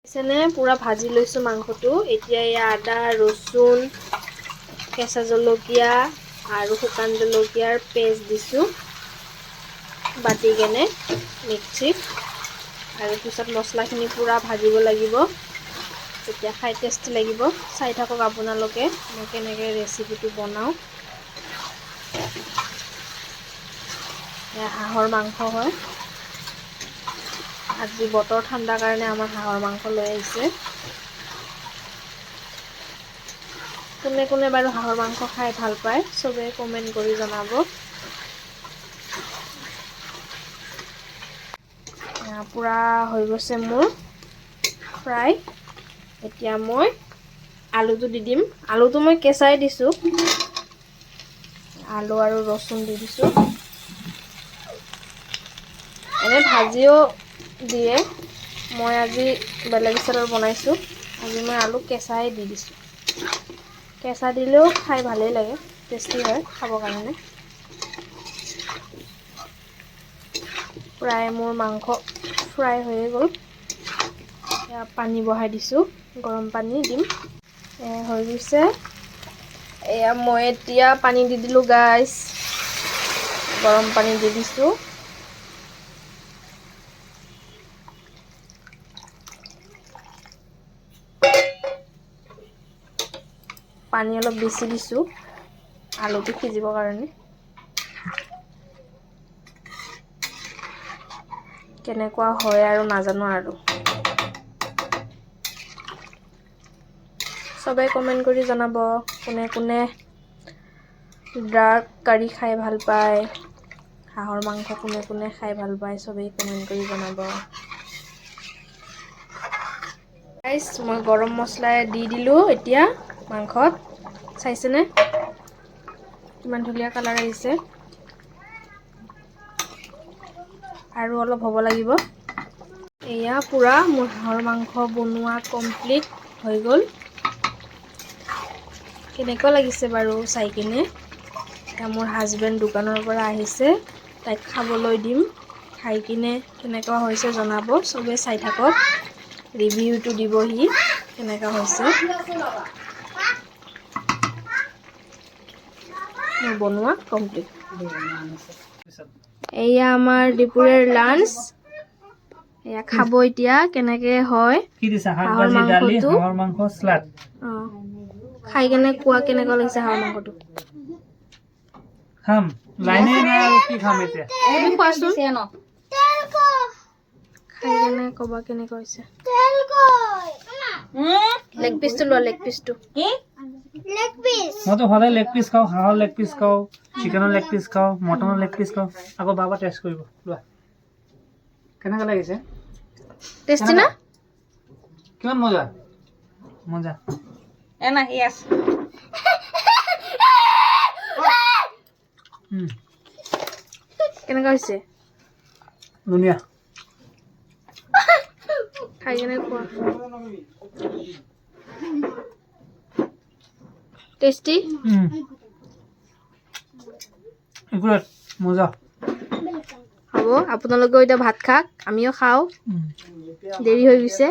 এনে পুৰা ভাজি লৈছো মাংসটো। এতিয়া এই আদা, ৰসুন, কেঁচা জলকীয়া আৰু শুকান জলকীয়াৰ পেষ্ট দিছো বাটি কেনে মিক্সিত। আৰু পিছত মছলাখিনি পুৰা ভাজিব লাগিব, তেতিয়া খাই টেষ্টি লাগিব। চাই থাকক আপোনালোকে মই কেনেকৈ ৰেচিপিটো বনাওঁ। হাঁহৰ মাংস হয়। আজি বতৰ ঠাণ্ডাৰ কাৰণে আমাৰ হাঁহৰ মাংস লৈ আহিছে। কোনে কোনে বাৰু হাঁহৰ মাংস খাই ভাল পায় চবে কমেণ্ট কৰি জনাব। পুৰা হৈ গৈছে মোৰ ফ্ৰাই। এতিয়া মই আলুটো দি দিম। আলুটো মই কেঁচাই দিছোঁ। আলু আৰু ৰচুন দি দিছোঁ। এনে ভাজিও দিয়ে, মই আজি বেলেগ ষ্টাইলত বনাইছোঁ। আজি মই আলু কেঁচাই দি দিছোঁ। কেঁচা দিলেও খাই ভালেই লাগে, টেষ্টি হয় খাবৰ কাৰণে। প্ৰায় মোৰ মাংস ফ্ৰাই হৈয়ে গ'ল। এতিয়া পানী বহাই দিছোঁ, গৰম পানী দিম। হৈ গৈছে। এয়া মই এতিয়া পানী দি দিলোঁ গাইছ। গৰম পানী দি দিছোঁ। পানী অলপ বেছি দিছোঁ আলুটো সিজিবৰ কাৰণে। কেনেকুৱা হয় আৰু নাজানো আৰু। সবাই কমেণ্ট কৰি জনাব কোনে কোনে ডাৰ্ক কাৰী খাই ভাল পায়, হাঁহৰ মাংস কোনে কোনে খাই ভাল পায়, সবেই কমেণ্ট কৰি জনাব। গাইছ মই গৰম মছলা দি দিলোঁ এতিয়া মাংসত। চাইছেনে কিমান ধুনীয়া কালাৰ আহিছে। আৰু অলপ হ'ব লাগিব। এয়া পুৰা মোৰ হাঁহৰ মাংস বনোৱা কমপ্লিট হৈ গ'ল। কেনেকুৱা লাগিছে বাৰু চাই কিনে। এতিয়া মোৰ হাজবেণ্ড দোকানৰ পৰা আহিছে, তাইক খাবলৈ দিম। খাই কিনে কেনেকুৱা হৈছে জনাব। চবে চাই থাকক, ৰিভিউটো দিবহি কেনেকুৱা হৈছে। মোৰ বনোৱা কমপ্লিট। এয়া আমাৰ দুপৰীয়াৰ লাঞ্চ। এয়া খাব এতিয়া কেনেকে হয় হাঁহৰ মাংসটো। খাই কেনে কোৱা কেনেকুৱা লাগিছে হাঁহৰ মাংসটো। খাম লাইনে নাই আৰু কি খাম এতিয়া। তুমি কোৱাচোন খাই কেনে ক'বা কেনেকুৱা হৈছে। লেগ পিচটো লোৱা, লেগ পিচটো। মইতো সদায় লেগ পিচ খাওঁ, হাঁহৰ লেগ পিচ খাওঁ, চিকেনৰ লেগ পিচ খাওঁ, মটনৰ লেগ পিচ খাওঁ। আকৌ বাবা টেষ্ট কৰিব লোৱা কেনেকুৱা লাগিছে। টেষ্টি না? কিমান মজা মজা। Enak, yes. কেনেকুৱা হৈছে? ধুনীয়া। খাই কেনে কোৱা। টেষ্টি? একুৰেট মজা। হ'ব আপোনালোকেও এতিয়া ভাত খাওক, আমিও খাওঁ, দেৰি হৈ গৈছে।